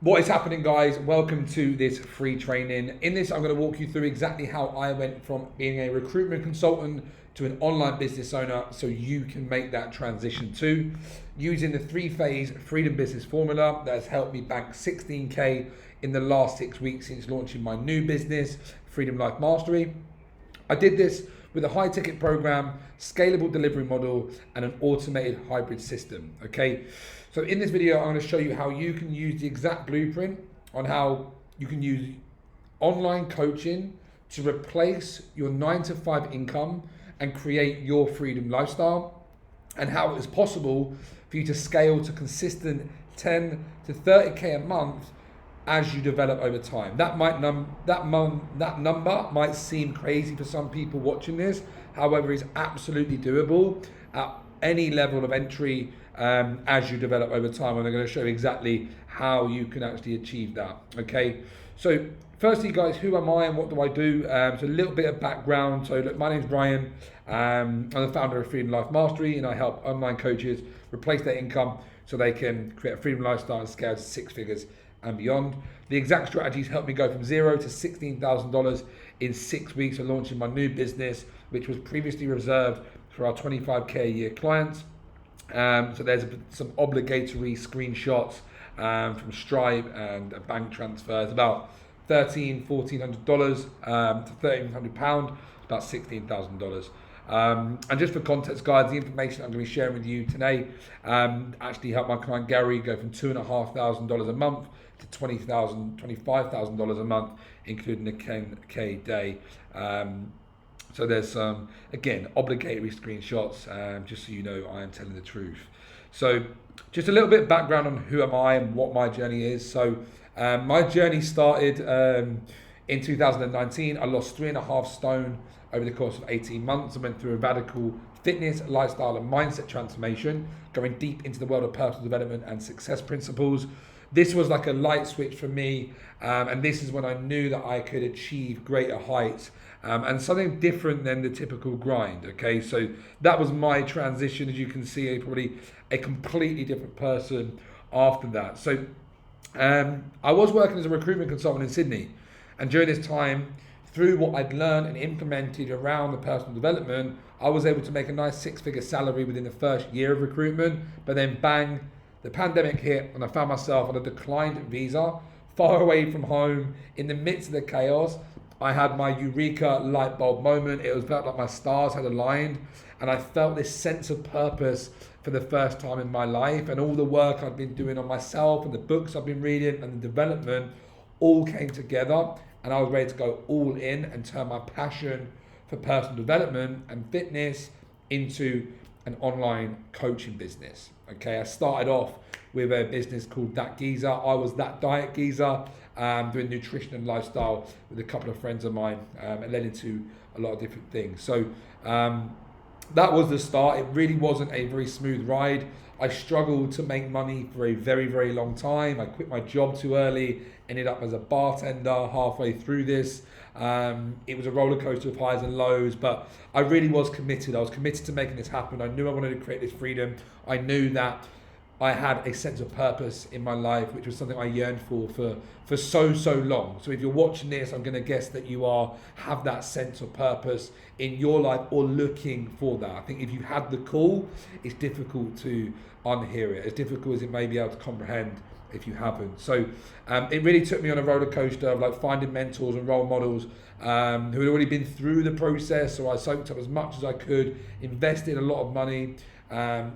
What is happening, guys? Welcome to this free training. In this, I'm going to walk you through exactly how I went from being a recruitment consultant to an online business owner so you can make that transition too, using the three-phase freedom business formula that has helped me bank 16K in the last 6 weeks since launching my new business, Freedom Life Mastery. I did this with a high ticket program, scalable delivery model, and an automated hybrid system, okay? So in this video, I'm gonna show you how you can use the exact blueprint on how you can use online coaching to replace your 9-to-5 income and create your freedom lifestyle, and how it is possible for you to scale to consistent 10 to 30K a month as you develop over time. That number might seem crazy for some people watching this. However, it's absolutely doable at any level of entry as you develop over time. And I'm going to show you exactly how you can actually achieve that. Okay. So firstly, guys, who am I and what do I do? So a little bit of background. So look, my name's Brian. I'm the founder of Freedom Life Mastery, and I help online coaches replace their income so they can create a freedom lifestyle and scale to 6 figures and beyond. The exact strategies helped me go from $0 to $16,000 in 6 weeks of launching my new business, which was previously reserved for our 25K a year clients. So there's some obligatory screenshots from Stripe and bank transfers, about $1,400 to £1,300, about $16,000. And just for context, guys, the information I'm going to be sharing with you today actually helped my client Gary go from $2,500 a month to $25,000 a month, including a 10K day. So there's some, again, obligatory screenshots, just so you know I am telling the truth. So just a little bit of background on who am I and what my journey is. So my journey started in 2019. I lost 3.5 stone over the course of 18 months. I went through a radical fitness, lifestyle, and mindset transformation, going deep into the world of personal development and success principles. This was like a light switch for me, and this is when I knew that I could achieve greater heights and something different than the typical grind, okay? So that was my transition. As you can see, probably a completely different person after that. So I was working as a recruitment consultant in Sydney, and during this time, through what I'd learned and implemented around the personal development, I was able to make a nice 6-figure salary within the first year of recruitment. But then bang, the pandemic hit and I found myself on a declined visa, far away from home, in the midst of the chaos. I had my eureka light bulb moment. It was felt like my stars had aligned, and I felt this sense of purpose for the first time in my life, and all the work I've been doing on myself and the books I've been reading and the development all came together, and I was ready to go all in and turn my passion for personal development and fitness into an online coaching business. Okay, I started off with a business called That Geezer. I was that diet geezer, doing nutrition and lifestyle with a couple of friends of mine. It led into a lot of different things. So that was the start. It really wasn't a very smooth ride. I struggled to make money for a very, very long time. I quit my job too early, ended up as a bartender halfway through this. It was a roller coaster of highs and lows, but I really was committed. I was committed to making this happen. I knew I wanted to create this freedom. I knew that I had a sense of purpose in my life, which was something I yearned for so long. So if you're watching this, I'm going to guess that you have that sense of purpose in your life or looking for that. I think if you had the call, it's difficult to unhear it, as difficult as it may be able to comprehend if you haven't. So it really took me on a roller coaster of like finding mentors and role models who had already been through the process. So I soaked up as much as I could, invested a lot of money,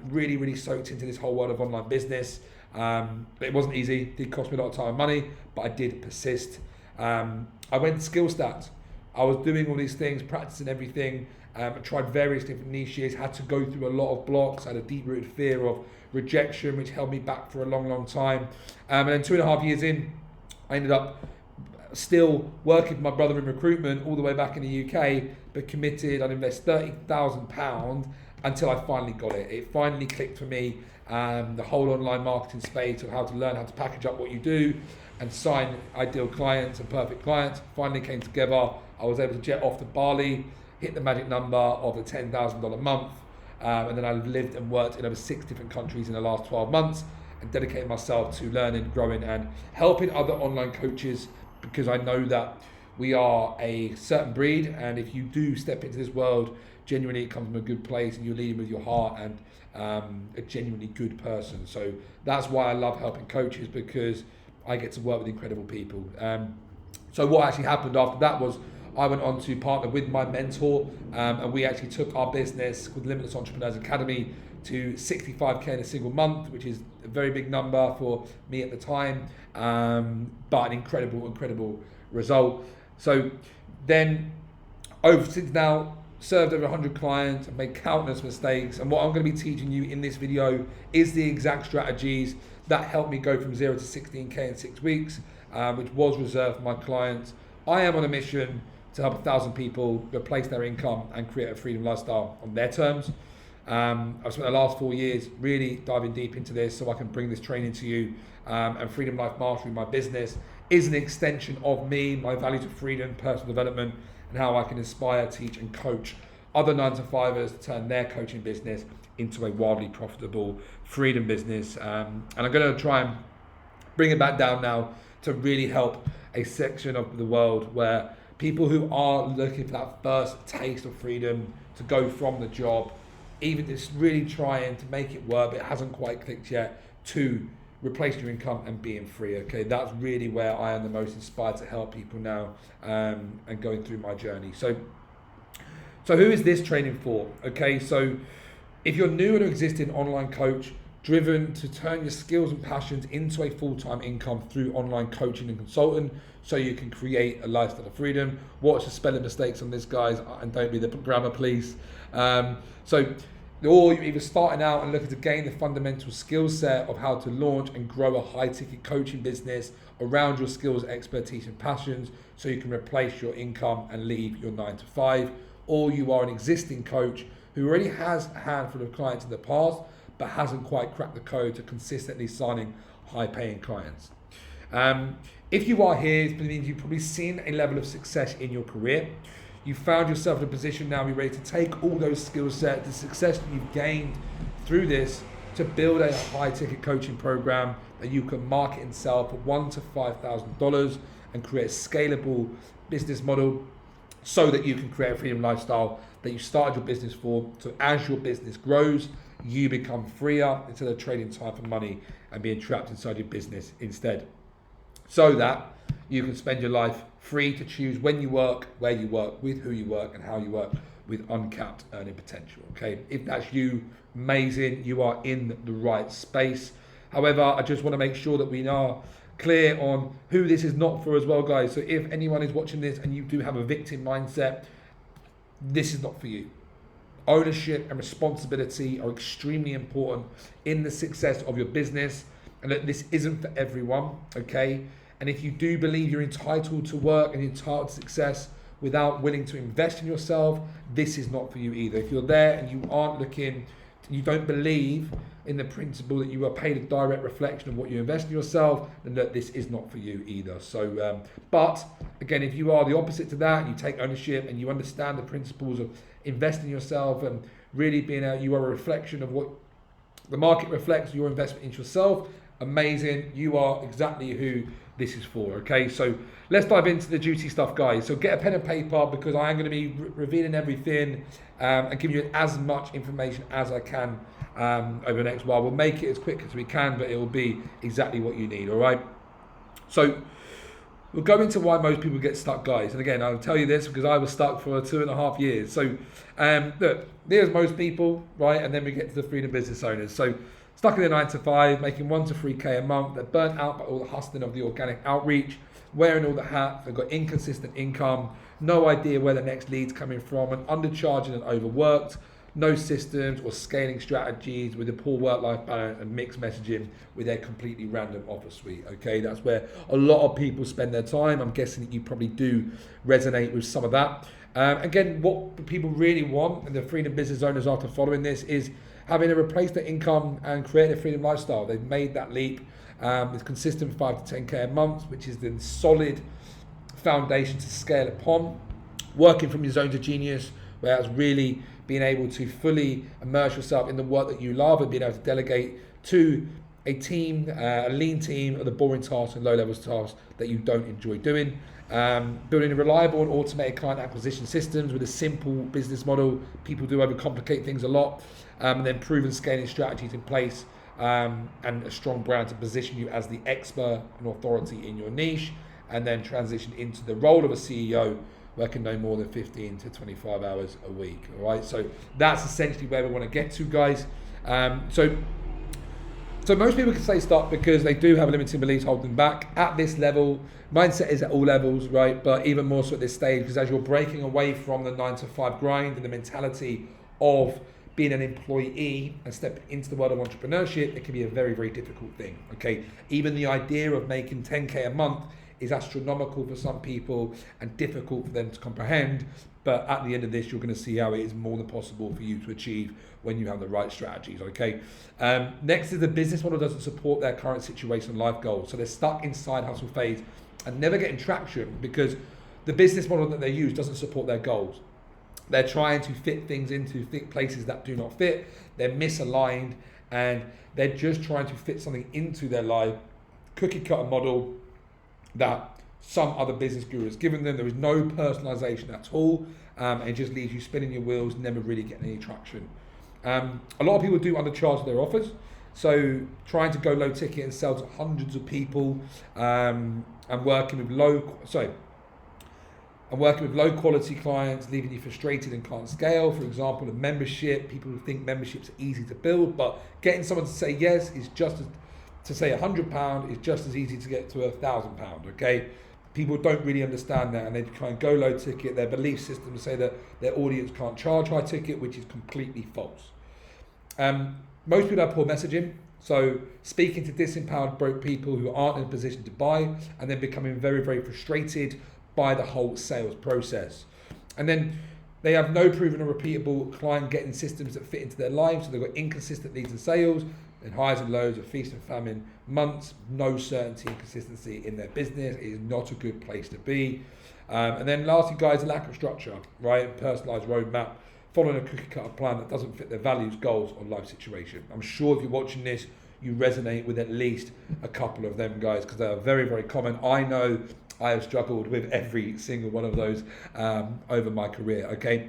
really soaked into this whole world of online business. But it wasn't easy. It did cost me a lot of time and money, but I did persist. I went skill stats. I was doing all these things, practicing everything. I tried various different niches, had to go through a lot of blocks. I had a deep-rooted fear of rejection, which held me back for a long time. And then 2.5 years in, I ended up still working with my brother in recruitment all the way back in the UK, but committed. I'd invest £30,000 until I finally got it. It finally clicked for me. The whole online marketing space of how to learn how to package up what you do and sign ideal clients and perfect clients finally came together. I was able to jet off to Bali, hit the magic number of the $10,000 a month, and then I lived and worked in over 6 different countries in the last 12 months. and dedicating myself to learning, growing, and helping other online coaches, because I know that we are a certain breed, and if you do step into this world, genuinely it comes from a good place and you're leading with your heart and a genuinely good person. So that's why I love helping coaches, because I get to work with incredible people. So what actually happened after that was I went on to partner with my mentor, and we actually took our business called Limitless Entrepreneurs Academy to 65k in a single month, which is a very big number for me at the time, but an incredible result. So then, since now, served over 100 clients and made countless mistakes. And what I'm going to be teaching you in this video is the exact strategies that helped me go from 0 to 16k in 6 weeks, which was reserved for my clients. I am on a mission to help 1,000 people replace their income and create a freedom lifestyle on their terms. I've spent the last 4 years really diving deep into this so I can bring this training to you. And Freedom Life Mastery, my business, is an extension of me, my values of freedom, personal development, and how I can inspire, teach, and coach other 9-to-5ers to turn their coaching business into a wildly profitable freedom business. And I'm going to try and bring it back down now to really help a section of the world where people who are looking for that first taste of freedom, to go from the job, even just really trying to make it work, but it hasn't quite clicked yet, to replace your income and being free. Okay, that's really where I am the most inspired to help people now, and going through my journey. So who is this training for? Okay, so if you're new and existing online coach, driven to turn your skills and passions into a full-time income through online coaching and consulting, so you can create a lifestyle of freedom. Watch the spelling mistakes on this, guys, and don't be the grammar police. Or you're either starting out and looking to gain the fundamental skill set of how to launch and grow a high-ticket coaching business around your skills, expertise, and passions, so you can replace your income and leave your 9-to-5. Or you are an existing coach who already has a handful of clients in the past, but hasn't quite cracked the code to consistently signing high-paying clients. If you are here, it means you've probably seen a level of success in your career. You found yourself in a position now, you're ready to take all those skill sets, the success that you've gained through this, to build a high-ticket coaching program that you can market and sell for $1,000 to $5,000 and create a scalable business model so that you can create a freedom lifestyle that you started your business for. So as your business grows, you become freer instead of trading time for money and being trapped inside your business instead. So that you can spend your life free to choose when you work, where you work, with who you work, and how you work, with uncapped earning potential. Okay, if that's you, amazing, you are in the right space. However, I just want to make sure that we are clear on who this is not for as well, guys. So if anyone is watching this and you do have a victim mindset, this is not for you. Ownership and responsibility are extremely important in the success of your business, and that this isn't for everyone, okay? And if you do believe you're entitled to work and entitled to success without willing to invest in yourself, this is not for you either. If you're there and you aren't looking, you don't believe in the principle that you are paid a direct reflection of what you invest in yourself, then look, this is not for you either. So, but again, if you are the opposite to that, and you take ownership and you understand the principles of investing in yourself and really being you are a reflection of what the market reflects your investment into yourself, amazing, you are exactly who this is for. Okay, so let's dive into the juicy stuff, guys. So get a pen and paper, because I am going to be revealing everything and giving you as much information as I can over the next while. We'll make it as quick as we can, but it will be exactly what you need. All right, so we'll go into why most people get stuck, guys. And again, I'll tell you this because I was stuck for 2.5 years. So look, there's most people, right? And then we get to the freedom business owners. So stuck in a 9-to-5, making 1 to 3k a month. They're burnt out by all the hustling of the organic outreach, wearing all the hats. They've got inconsistent income, no idea where the next lead's coming from, and undercharging and overworked. No systems or scaling strategies, with a poor work-life balance and mixed messaging with their completely random offer suite. Okay, that's where a lot of people spend their time. I'm guessing that you probably do resonate with some of that. Again, what people really want, and the freedom business owners after following this, is having to replace their income and create a freedom lifestyle. They've made that leap. It's consistent 5 to 10k a month, which is the solid foundation to scale upon. Working from your zones of genius, where that's really being able to fully immerse yourself in the work that you love and being able to delegate to a team, a lean team of the boring tasks and low-level tasks that you don't enjoy doing. Building a reliable and automated client acquisition systems with a simple business model. People do overcomplicate things a lot. And then proven scaling strategies in place, and a strong brand to position you as the expert and authority in your niche, and then transition into the role of a CEO working no more than 15 to 25 hours a week. All right, so that's essentially where we want to get to, guys. So most people can say stop because they do have limiting beliefs holding them back. At this level, mindset is at all levels, right? But even more so at this stage, because as you're breaking away from the 9-to-5 grind and the mentality of being an employee and stepping into the world of entrepreneurship, it can be a very, very difficult thing, okay? Even the idea of making 10K a month is astronomical for some people and difficult for them to comprehend. But at the end of this, you're going to see how it is more than possible for you to achieve when you have the right strategies, okay? Next is the business model doesn't support their current situation and life goals. So they're stuck in side hustle phase and never getting traction because the business model that they use doesn't support their goals. They're trying to fit things into places that do not fit. They're misaligned and they're just trying to fit something into their life, cookie cutter model that some other business guru has given them. There is no personalization at all, and it just leaves you spinning your wheels, never really getting any traction. A lot of people do undercharge their offers, so trying to go low ticket and sell to hundreds of people, and working with low quality clients, leaving you frustrated and can't scale. For example, a membership, people who think memberships are easy to build, but getting someone to say yes is just as, to say £100 is just as easy to get to £1,000, okay? People don't really understand that and they try and go low ticket. Their belief systems say that their audience can't charge high ticket, which is completely false. Most people have poor messaging. So speaking to disempowered broke people who aren't in a position to buy and then becoming very, very frustrated by the whole sales process. And then they have no proven or repeatable client getting systems that fit into their lives. So they've got inconsistent leads and sales, and highs and lows of feast and famine months, no certainty and consistency in their business. It is not a good place to be. And then lastly, guys, a lack of structure, right? Personalized roadmap, following a cookie cutter plan that doesn't fit their values, goals, or life situation. I'm sure if you're watching this, you resonate with at least a couple of them, guys, because they are very, very common. I know I have struggled with every single one of those over my career, okay?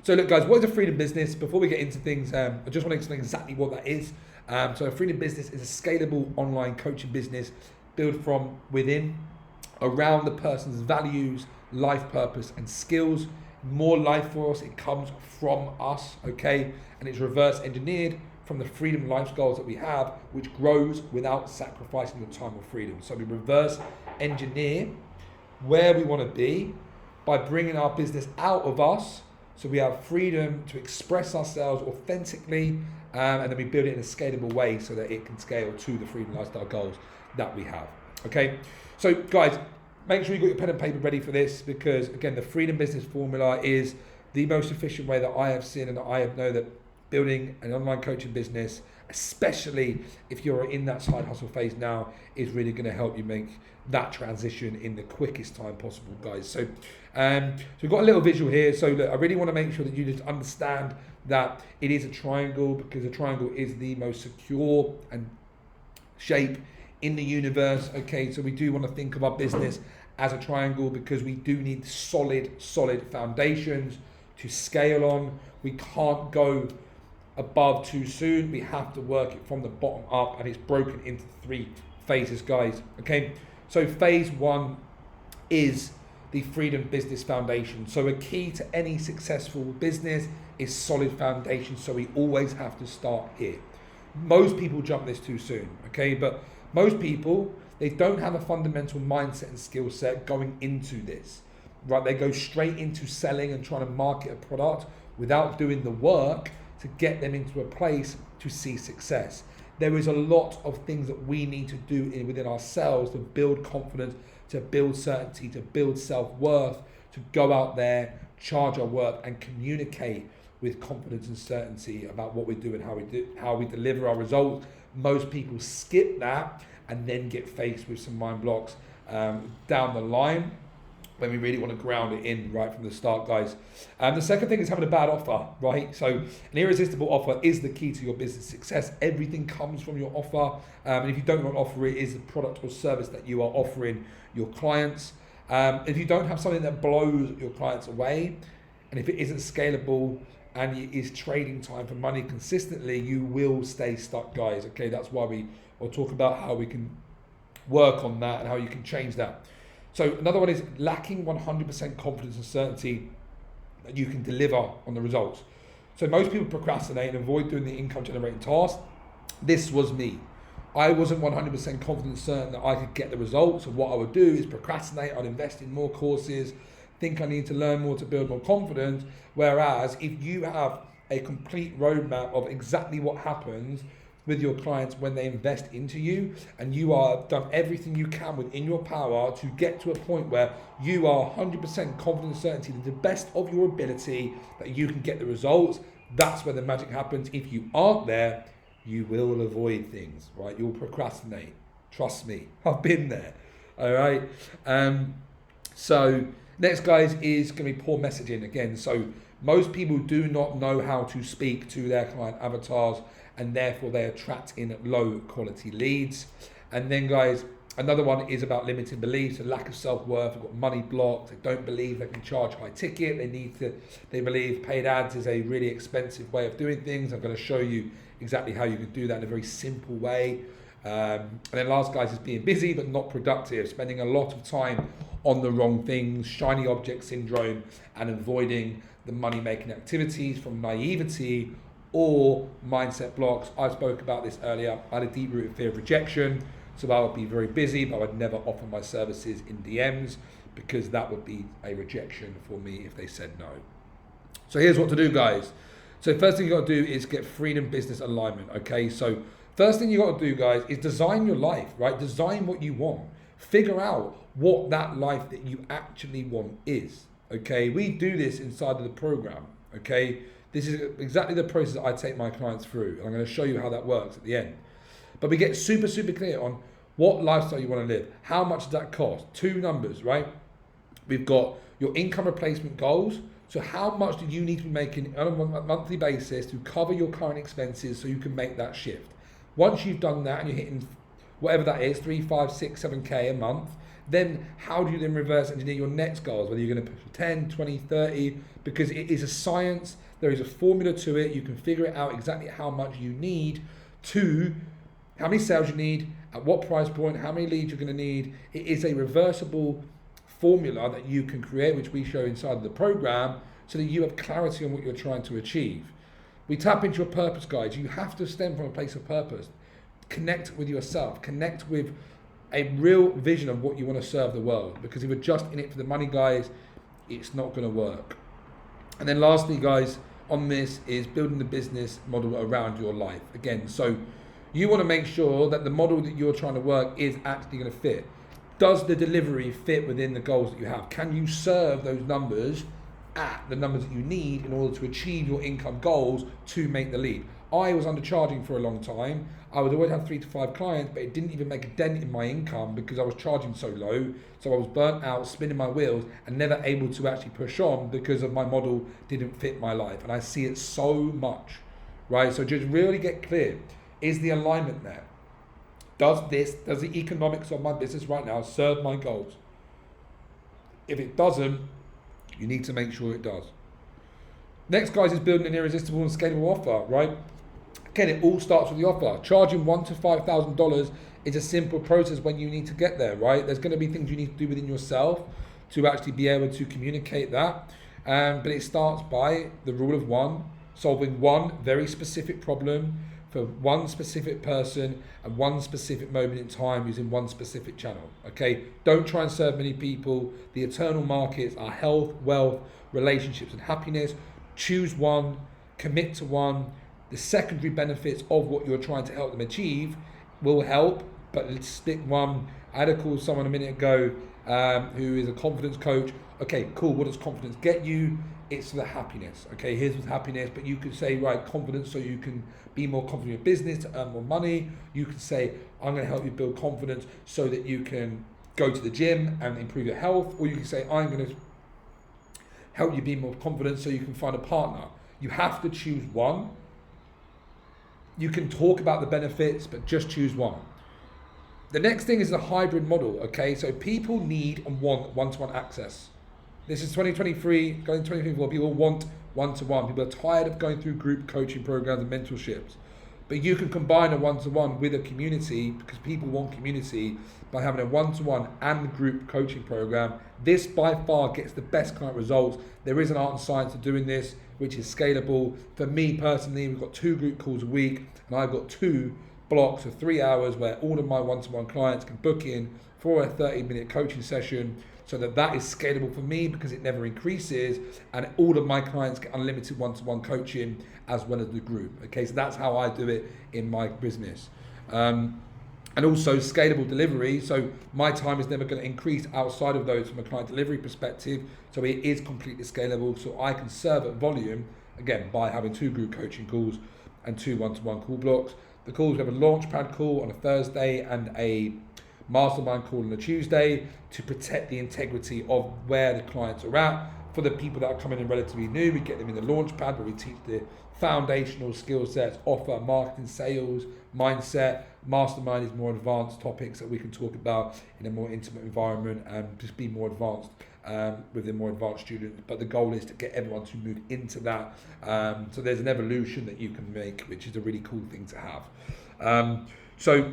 So look, guys, what is a freedom business? Before we get into things, I just want to explain exactly what that is. So a freedom business is a scalable online coaching business built from within, around the person's values, life purpose, and skills. More life force, it comes from us, okay? And it's reverse engineered from the freedom lifestyles that we have, which grows without sacrificing your time or freedom. So we reverse engineer where we want to be by bringing our business out of us, so we have freedom to express ourselves authentically, and then we build it in a scalable way so that it can scale to the freedom lifestyle goals that we have. Okay, so guys, make sure you got your pen and paper ready for this, because again, the freedom business formula is the most efficient way that I have seen and that I have known that building an online coaching business, especially if you're in that side hustle phase now, is really going to help you make that transition in the quickest time possible, guys. So we've got a little visual here. So look, I really want to make sure that you just understand that it is a triangle, because a triangle is the most secure and shape in the universe. Okay, so we do want to think of our business as a triangle because we do need solid foundations to scale on. We can't go above too soon. We have to work it from the bottom up, and it's broken into 3 phases, guys. Okay, so phase 1 is the freedom business foundation. So a key to any successful business is solid foundation. So we always have to start here. Most people jump this too soon, okay? But most people, they don't have a fundamental mindset and skill set going into this, right? They go straight into selling and trying to market a product without doing the work to get them into a place to see success. There is a lot of things that we need to do within ourselves to build confidence, to build certainty, to build self-worth, to go out there, charge our worth, and communicate with confidence and certainty about what we do and how we deliver our results. Most people skip that and then get faced with some mind blocks down the line, when we really want to ground it in right from the start, guys. The second thing is having a bad offer, right? So an irresistible offer is the key to your business success. Everything comes from your offer. And if you don't know what offer it is, the product or service that you are offering your clients. If you don't have something that blows your clients away, and if it isn't scalable and it is trading time for money consistently, you will stay stuck, guys. Okay, that's why we'll talk about how we can work on that and how you can change that. So another one is lacking 100% confidence and certainty that you can deliver on the results. So most people procrastinate and avoid doing the income generating task. This was me. I wasn't 100% confident and certain that I could get the results. So what I would do is procrastinate. I'd invest in more courses, think I need to learn more to build more confidence. Whereas if you have a complete roadmap of exactly what happens with your clients when they invest into you, and you are done everything you can within your power to get to a point where you are 100% confident and certainty to the best of your ability that you can get the results, that's where the magic happens. If you aren't there, you will avoid things, right? You'll procrastinate. Trust me, I've been there. All right. So next, guys, is going to be poor messaging again. So most people do not know how to speak to their client avatars, and therefore they attract in low quality leads. And then, guys, another one is about limiting beliefs, a lack of self-worth. They've got money blocked. They don't believe they can charge high ticket. They believe paid ads is a really expensive way of doing things. I'm going to show you exactly how you can do that in a very simple way. And then last, guys, is being busy but not productive, spending a lot of time on the wrong things, shiny object syndrome, and avoiding the money-making activities from naivety or mindset blocks. I spoke about this earlier. I had a deep-rooted fear of rejection, so I would be very busy, but I would never offer my services in DMs because that would be a rejection for me if they said no. So here's what to do, guys. So first thing you got to do is get freedom business alignment, okay? So first thing you got to do, guys, is design your life, right? Design what you want. Figure out what that life that you actually want is, okay? We do this inside of the program, okay? This is exactly the process I take my clients through, and I'm going to show you how that works at the end. But we get super, super clear on what lifestyle you want to live. How much does that cost? 2 numbers, right? We've got your income replacement goals. So how much do you need to be making on a monthly basis to cover your current expenses so you can make that shift? Once you've done that and you're hitting whatever that is, 3, 5, 6, 7K a month, then how do you then reverse engineer your next goals? Whether you're going to push 10, 20, 30, because it is a science. There is a formula to it. You can figure it out exactly how much you need to, how many sales you need, at what price point, how many leads you're going to need. It is a reversible formula that you can create, which we show inside of the program, so that you have clarity on what you're trying to achieve. We tap into your purpose, guys. You have to stem from a place of purpose. Connect with yourself. Connect with a real vision of what you want to serve the world. Because if you're just in it for the money, guys, it's not going to work. And then lastly, guys, on this is building the business model around your life. Again, so you want to make sure that the model that you're trying to work is actually going to fit. Does the delivery fit within the goals that you have? Can you serve those numbers at the numbers that you need in order to achieve your income goals to make the leap? I was undercharging for a long time. I would always have 3 to 5 clients, but it didn't even make a dent in my income because I was charging so low. So I was burnt out, spinning my wheels, and never able to actually push on because of my model didn't fit my life. And I see it so much, right? So just really get clear. Is the alignment there? Does the economics of my business right now serve my goals? If it doesn't, you need to make sure it does. Next, guys, is building an irresistible and scalable offer, right? Again, it all starts with the offer. Charging $1,000 to $5,000 is a simple process when you need to get there, right? There's going to be things you need to do within yourself to actually be able to communicate that. But it starts by the rule of one, solving one very specific problem for one specific person and one specific moment in time using one specific channel, okay? Don't try and serve many people. The eternal markets are health, wealth, relationships, and happiness. Choose one, commit to one. The secondary benefits of what you're trying to help them achieve will help, but let's stick one. I had a call with someone a minute ago who is a confidence coach. Okay, cool, what does confidence get you? It's the happiness, okay? Here's with happiness, but you could say, right, confidence so you can be more confident in your business to earn more money. You could say, I'm gonna help you build confidence so that you can go to the gym and improve your health, or you can say, I'm going to help you be more confident so you can find a partner. You have to choose one. You can talk about the benefits, but just choose one. The next thing is the hybrid model, okay? So people need and want one-to-one access. This is 2023, going to 2024, people want one-to-one. People are tired of going through group coaching programs and mentorships. But you can combine a one-to-one with a community, because people want community, by having a one-to-one and group coaching program. This by far gets the best client results. There is an art and science to doing this, which is scalable. For me personally, we've got 2 group calls a week, and I've got 2 blocks of 3 hours where all of my one-to-one clients can book in for a 30-minute coaching session, so that is scalable for me because it never increases, and all of my clients get unlimited one-to-one coaching as well as the group. Okay, so that's how I do it in my business. And also scalable delivery, so my time is never going to increase outside of those from a client delivery perspective, so it is completely scalable, so I can serve at volume, again, by having 2 group coaching calls and 2 one-to-one call blocks. The calls, we have a launchpad call on a Thursday and a mastermind call on a Tuesday to protect the integrity of where the clients are at. For the people that are coming in relatively new, we get them in the launchpad where we teach the foundational skill sets, offer, marketing, sales, mindset. Mastermind is more advanced topics that we can talk about in a more intimate environment and just be more advanced with the more advanced students. But the goal is to get everyone to move into that. So there's an evolution that you can make, which is a really cool thing to have. So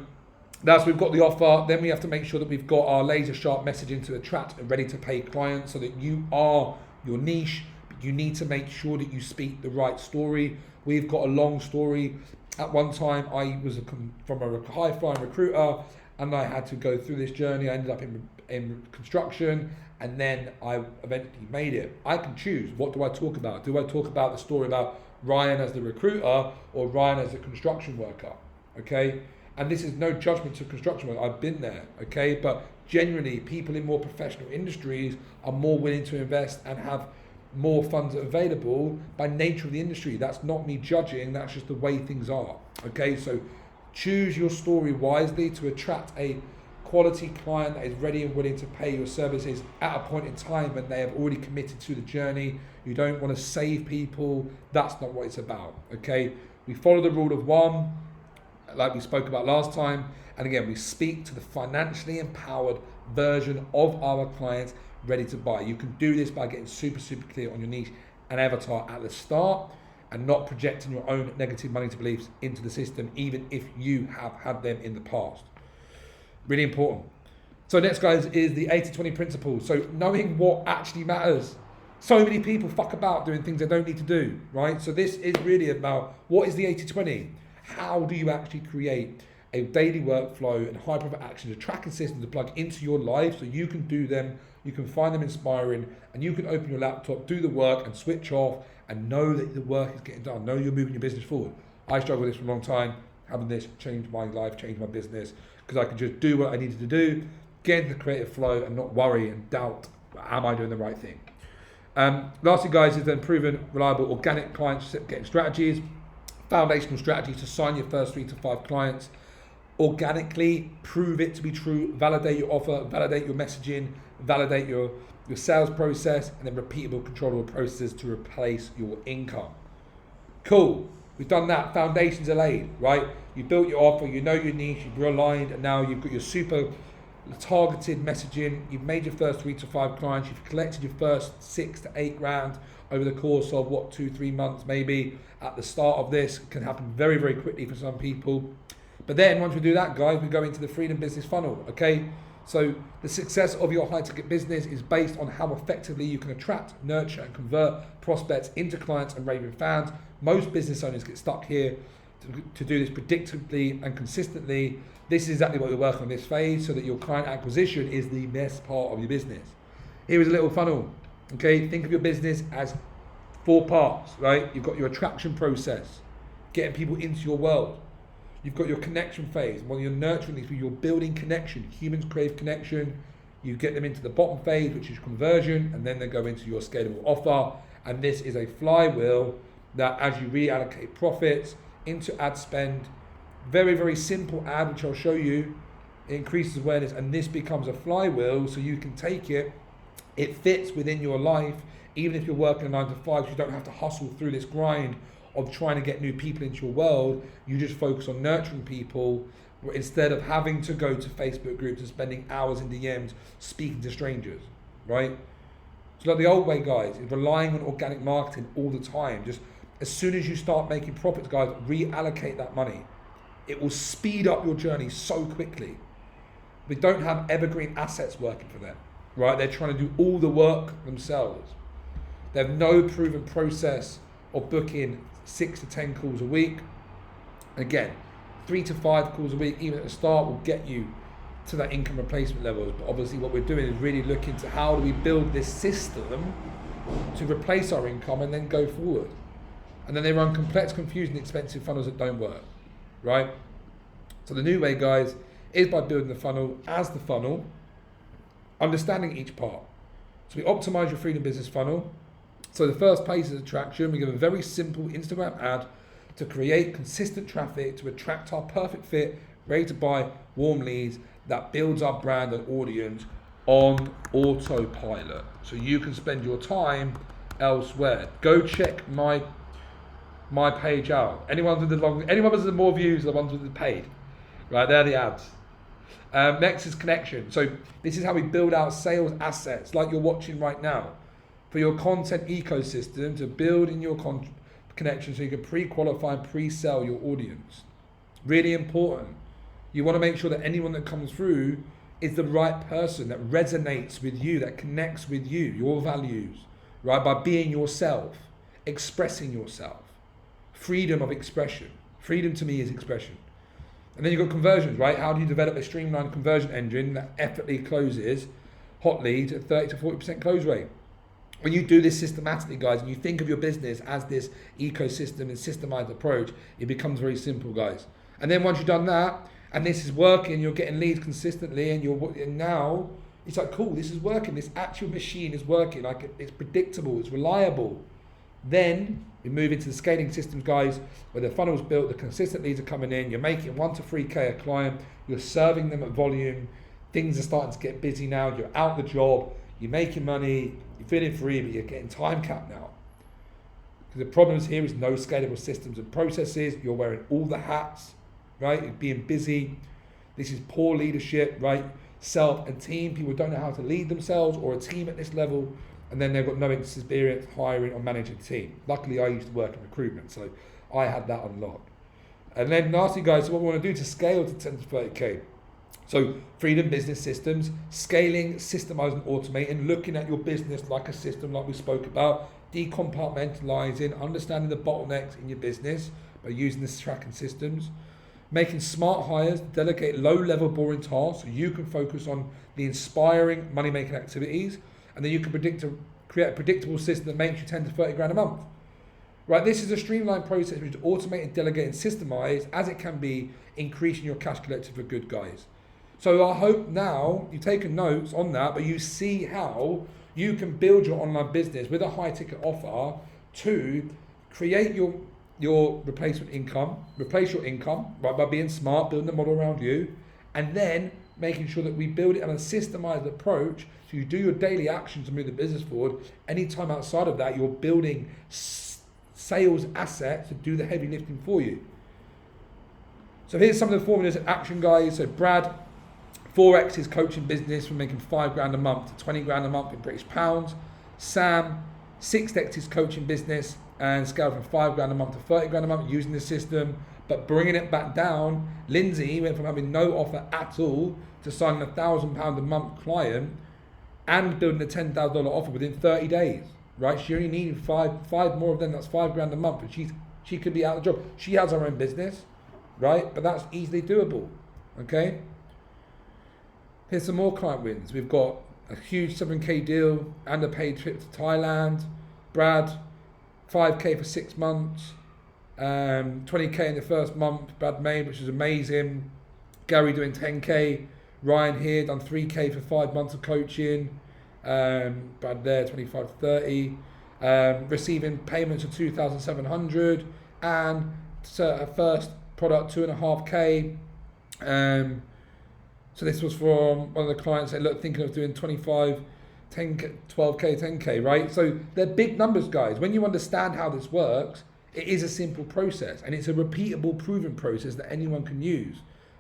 that's, we've got the offer. Then we have to make sure that we've got our laser sharp messaging to attract and ready to pay clients, so that you are your niche. But you need to make sure that you speak the right story. We've got a long story. At one time, I was from a high-flying recruiter, and I had to go through this journey. I ended up in construction, and then I eventually made it. I can choose. What do I talk about? Do I talk about the story about Ryan as the recruiter or Ryan as a construction worker? Okay? And this is no judgment to construction work. I've been there, okay? But generally, people in more professional industries are more willing to invest and have more funds available by nature of the industry. That's not me judging, that's just the way things are, okay? So choose your story wisely to attract a quality client that is ready and willing to pay your services at a point in time when they have already committed to the journey. You don't want to save people. That's not what it's about, okay? We follow the rule of 1, like we spoke about last time, and again, we speak to the financially empowered version of our clients ready to buy. You can do this by getting super clear on your niche and avatar at the start, and not projecting your own negative money beliefs into the system, even if you have had them in the past. Really important. So next, guys, is the 80-20 principle. So knowing what actually matters. So many people fuck about doing things they don't need to do, right? So this is really about, what is the 80-20? How do you actually create a daily workflow and high profit actions, a tracking system to plug into your life so you can do them, you can find them inspiring, and you can open your laptop, do the work and switch off and know that the work is getting done, know you're moving your business forward. I struggled with this for a long time. Having this changed my life, changed my business, because I could just do what I needed to do, get into the creative flow and not worry and doubt, am I doing the right thing? Lastly, guys, is then proven, reliable, organic clients getting strategies, foundational strategies to sign your first 3 to 5 clients. Organically prove it to be true, validate your offer, validate your messaging, validate your sales process, and then repeatable, controllable processes to replace your income. Cool, we've done that, foundations are laid, right? You built your offer, you know your niche, you've aligned, and now you've got your super targeted messaging, you've made your first 3 to 5 clients, you've collected your first 6 to 8 grand over the course of 2-3 months maybe. At the start of this, it can happen very, very quickly for some people. But then once we do that, guys, we go into the freedom business funnel, okay? So the success of your high ticket business is based on how effectively you can attract, nurture, and convert prospects into clients and raving fans. Most business owners get stuck here. To do this predictably and consistently, this is exactly what we're working on this phase, so that your client acquisition is the best part of your business. Here is a little funnel, okay? Think of your business as 4 parts, right? You've got your attraction process, getting people into your world. You've got your connection phase. When you're nurturing these people, you're building connection. Humans crave connection. You get them into the bottom phase, which is conversion, and then they go into your scalable offer. And this is a flywheel that, as you reallocate profits into ad spend, very, very simple ad, which I'll show you, it increases awareness, and this becomes a flywheel, so you can take it, it fits within your life, even if you're working a 9 to 5, so you don't have to hustle through this grind of trying to get new people into your world. You just focus on nurturing people instead of having to go to Facebook groups and spending hours in DMs speaking to strangers, right? So like the old way, guys, is relying on organic marketing all the time. Just as soon as you start making profits, guys, reallocate that money. It will speed up your journey so quickly. We don't have evergreen assets working for them, right? They're trying to do all the work themselves. They have no proven process of booking 6 to 10 calls a week. Again, 3 to 5 calls a week, even at the start, will get you to that income replacement levels. But obviously what we're doing is really looking to how do we build this system to replace our income and then go forward. And then they run complex, confusing, expensive funnels that don't work, right? So the new way, guys, is by building the funnel as the funnel, understanding each part. So we optimize your freedom business funnel. So the first place is attraction. We give a very simple Instagram ad to create consistent traffic to attract our perfect fit, ready to buy warm leads that builds our brand and audience on autopilot. So you can spend your time elsewhere. Go check my page out. Anyone with the more views, the ones with the paid. Right, they're the ads. Next is connection. So this is how we build out sales assets like you're watching right now for your content ecosystem to build in your connection so you can pre-qualify and pre-sell your audience. Really important. You want to make sure that anyone that comes through is the right person that resonates with you, that connects with you, your values, right? By being yourself, expressing yourself. Freedom of expression. Freedom to me is expression. And then you've got conversions, right? How do you develop a streamlined conversion engine that effortlessly closes hot leads at 30 to 40% close rate? When you do this systematically, guys, and you think of your business as this ecosystem and systemized approach, it becomes very simple, guys. And then once you've done that, and this is working, you're getting leads consistently, and now it's like, cool, this is working. This actual machine is working. Like it's predictable, it's reliable. Then we move into the scaling systems, guys, where the funnel's built, the consistent leads are coming in, you're making 1 to 3K a client, you're serving them at volume, things are starting to get busy now, you're out the job, you're making money, you're feeling free, but you're getting time capped now. Because the problem here is no scalable systems and processes, you're wearing all the hats, right? You're being busy. This is poor leadership, right? Self and team, people don't know how to lead themselves or a team at this level, and then they've got no experience hiring or managing a team. Luckily, I used to work in recruitment, so I had that unlocked. And then lastly, guys, so what we want to do to scale to 10 to 30K. So freedom business systems, scaling, systemizing, automating, looking at your business like a system like we spoke about, decompartmentalizing, understanding the bottlenecks in your business by using this tracking systems, making smart hires, delegate low-level boring tasks so you can focus on the inspiring money-making activities, and then you can create a predictable system that makes you 10 to 30 grand a month. Right, this is a streamlined process which is automated, delegate, and systemized as it can be, increasing your cash collected for good, guys. So I hope now you've taken notes on that, but you see how you can build your online business with a high ticket offer to create your replacement income, replace your income, right, by being smart, building the model around you, and then making sure that we build it on a systemized approach so you do your daily actions to move the business forward. Anytime outside of that, you're building sales assets to do the heavy lifting for you. So here's some of the formulas of action, guys. So Brad, 4x his coaching business from making 5 grand a month to 20 grand a month in British pounds. Sam, 6x his coaching business and scaled from 5 grand a month to 30 grand a month using the system, but bringing it back down. Lindsay went from having no offer at all to signing a £1,000 a month client and building a $10,000 offer within 30 days, right? She only needed five more of them, that's 5 grand a month, and she could be out of the job. She has her own business, right? But that's easily doable, okay? Here's some more client wins. We've got a huge 7K deal and a paid trip to Thailand. Brad, 5K for 6 months, 20K in the first month, Brad made, which is amazing. Gary doing 10K. Ryan here done 3K for 5 months of coaching. Brad there, 25 to 30. Receiving payments of 2,700 and a first product 2.5K. So this was from one of the clients saying, look, thinking of doing 25, 10K, 12K, 10K, right? So they're big numbers, guys. When you understand how this works, it is a simple process, and it's a repeatable, proven process that anyone can use.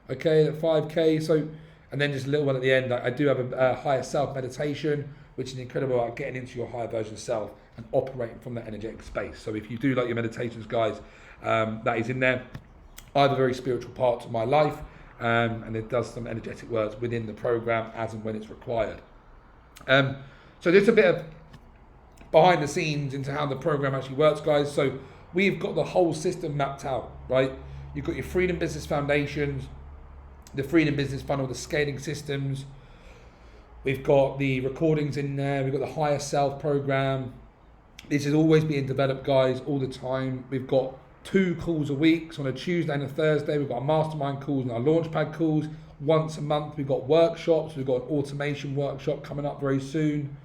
Okay, at 5K, so, and then just a little one at the end, I do have a higher self meditation, which is incredible about getting into your higher version of self and operating from that energetic space. So if you do like your meditations, guys, that is in there. I have a very spiritual part to my life, and it does some energetic works within the program as and when it's required. So just a bit of behind the scenes into how the program actually works, guys. So we've got the whole system mapped out, right? You've got your Freedom Business Foundations, the Freedom Business Funnel, the scaling systems. We've got the recordings in there. We've got the Higher Self program. This is always being developed, guys, all the time. We've got 2 calls a week. So on a Tuesday and a Thursday, we've got our mastermind calls and our launchpad calls. Once a month, we've got workshops. We've got an automation workshop coming up very soon.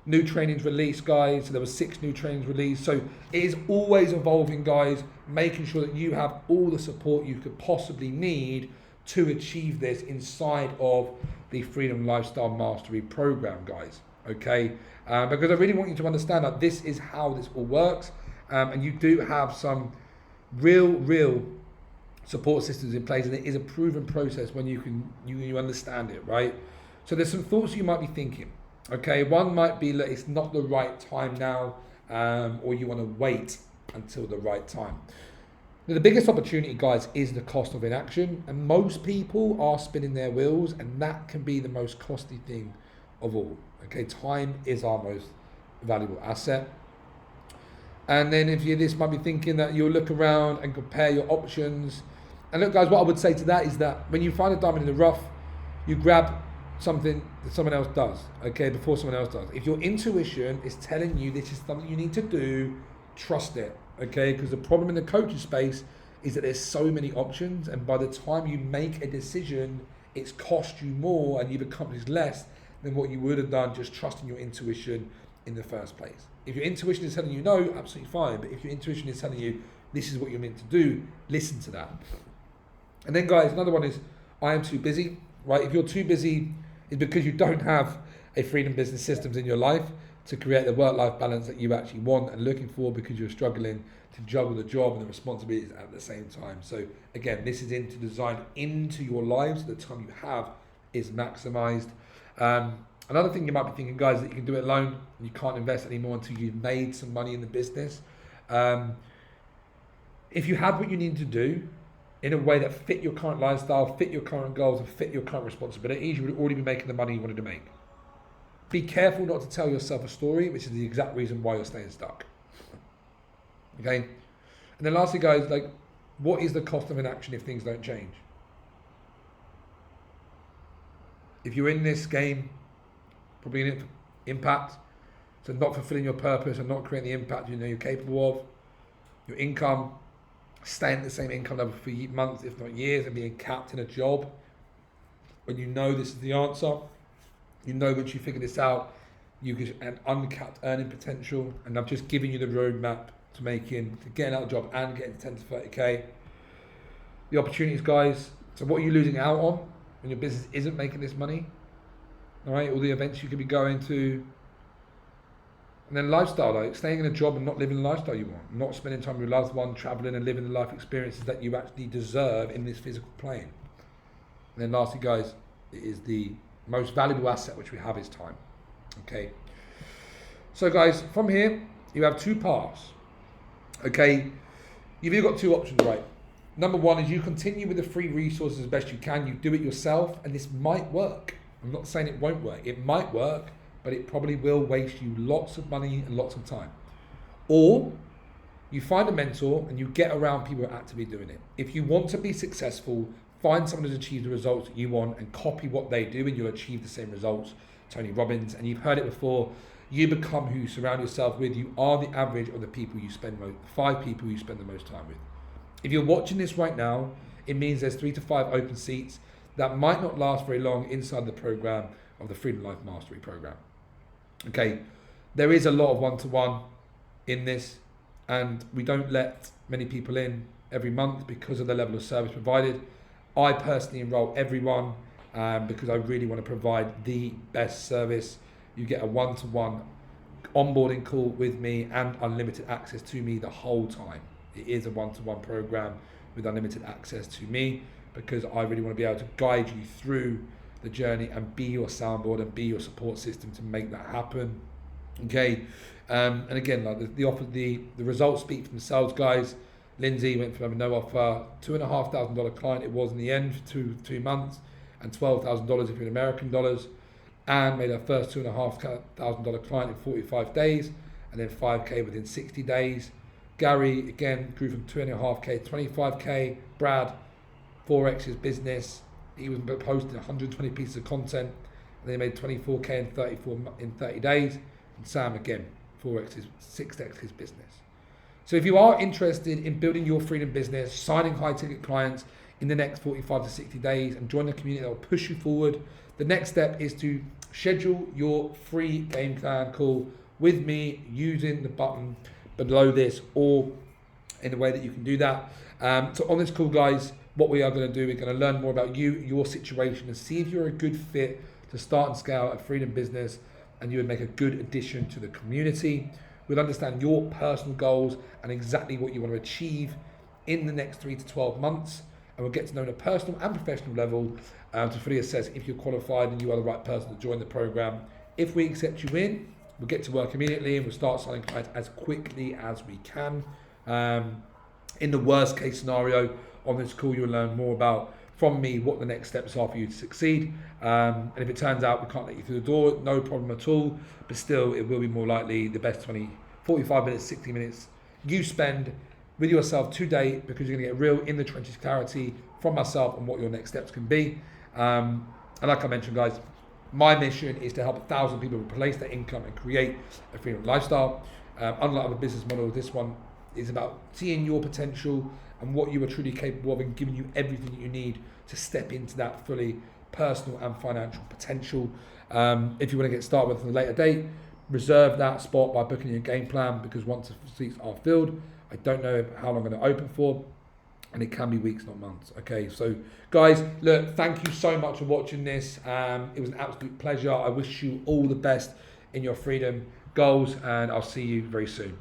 New trainings released, guys. So there were 6 new trainings released. So it is always evolving, guys, making sure that you have all the support you could possibly need to achieve this inside of the Freedom Lifestyle Mastery program, guys. Okay, because I really want you to understand that this is how this all works, and you do have some real support systems in place, and it is a proven process when you understand it, right? So there's some thoughts you might be thinking. Okay, one might be that it's not the right time now, or you want to wait until the right time. Now, the biggest opportunity, guys, is the cost of inaction, and most people are spinning their wheels, and that can be the most costly thing of all. Okay, time is our most valuable asset. And then if you this might be thinking that you'll look around and compare your options. And look, guys, what I would say to that is that when you find a diamond in the rough, you grab something that someone else does, okay, before someone else does. If your intuition is telling you this is something you need to do, trust it, okay? Because the problem in the coaching space is that there's so many options, and by the time you make a decision, it's cost you more and you've accomplished less than what you would have done just trusting your intuition in the first place. If your intuition is telling you no, absolutely fine. But if your intuition is telling you this is what you're meant to do, listen to that. And then, guys, another one is I am too busy, right? If you're too busy, it's because you don't have a Freedom Business Systems in your life to create the work-life balance that you actually want and looking for, because you're struggling to juggle the job and the responsibilities at the same time. So again, this is designed into your lives. The time you have is maximized. Another thing you might be thinking, guys, that you can do it alone and you can't invest anymore until you've made some money in the business. If you had what you need to do in a way that fit your current lifestyle, fit your current goals, and fit your current responsibilities, you would already be making the money you wanted to make. Be careful not to tell yourself a story, which is the exact reason why you're staying stuck. Okay? And then lastly, guys, like, what is the cost of inaction if things don't change? If you're in this game, probably in it for impact, so not fulfilling your purpose and not creating the impact you know you're capable of, your income, staying at the same income level for months, if not years, and being capped in a job, when you know this is the answer, you know once you figure this out, you get an uncapped earning potential, and I've just given you the roadmap to getting out of the job and getting to 10 to 30K. The opportunities, guys, so what are you losing out on when your business isn't making this money? All right, all the events you could be going to. And then lifestyle, like staying in a job and not living the lifestyle you want, not spending time with your loved one, traveling and living the life experiences that you actually deserve in this physical plane. And then lastly, guys, it is the most valuable asset which we have is time. Okay. So guys, from here, you have 2 paths. Okay. You've either got 2 options, right? Number 1 is you continue with the free resources as best you can. You do it yourself, and this might work. I'm not saying it won't work. It might work, but it probably will waste you lots of money and lots of time. Or you find a mentor and you get around people who are actively doing it. If you want to be successful, find someone who's achieved the results that you want and copy what they do, and you'll achieve the same results. Tony Robbins, and you've heard it before, you become who you surround yourself with. You are the average of the people you spend 5 people you spend the most time with. If you're watching this right now, it means there's 3 to 5 open seats that might not last very long inside the program of the Freedom Life Mastery program. Okay, there is a lot of one-to-one in this, and we don't let many people in every month because of the level of service provided. I personally enroll everyone because I really want to provide the best service. You get a one-to-one onboarding call with me and unlimited access to me the whole time. It is a one-to-one program with unlimited access to me because I really want to be able to guide you through the journey and be your soundboard and be your support system to make that happen. Okay, and again, like the results speak for themselves, guys. Lindsay went from having no offer, $2,500 client it was in the end for two months, and $12,000 if you're in American dollars, and made her first $2,500 client in 45 days, and then 5K within 60 days. Gary again grew from 2.5K to 25K. Brad, 4x his business. He was posting 120 pieces of content, and they made 24K in 30 days. And Sam again, 4x 6x his business. So if you are interested in building your freedom business, signing high ticket clients in the next 45 to 60 days and join the community that will push you forward, the next step is to schedule your free game plan call with me using the button below this or in a way that you can do that. So on this call, guys, what we are going to do, we're going to learn more about you, your situation, and see if you're a good fit to start and scale a freedom business and you would make a good addition to the community. We'll understand your personal goals and exactly what you want to achieve in the next 3 to 12 months. And we'll get to know on a personal and professional level to fully assess if you're qualified and you are the right person to join the program. If we accept you in, we'll get to work immediately and we'll start signing clients as quickly as we can. In the worst case scenario, on this call, you'll learn more about from me what the next steps are for you to succeed. And if it turns out we can't let you through the door, no problem at all. But still, it will be more likely the best 45 minutes, 60 minutes you spend with yourself today, because you're going to get real in the trenches clarity from myself on what your next steps can be. And like I mentioned, guys, my mission is to help 1,000 people replace their income and create a freedom lifestyle. Unlike other business models, this one is about seeing your potential and what you are truly capable of and giving you everything that you need to step into that fully personal and financial potential. If you want to get started with a later date, reserve that spot by booking your game plan, because once the seats are filled, I don't know how long I'm going to open for, and it can be weeks, not months. Okay, so guys, look, thank you so much for watching this. It was an absolute pleasure. I wish you all the best in your freedom goals, and I'll see you very soon.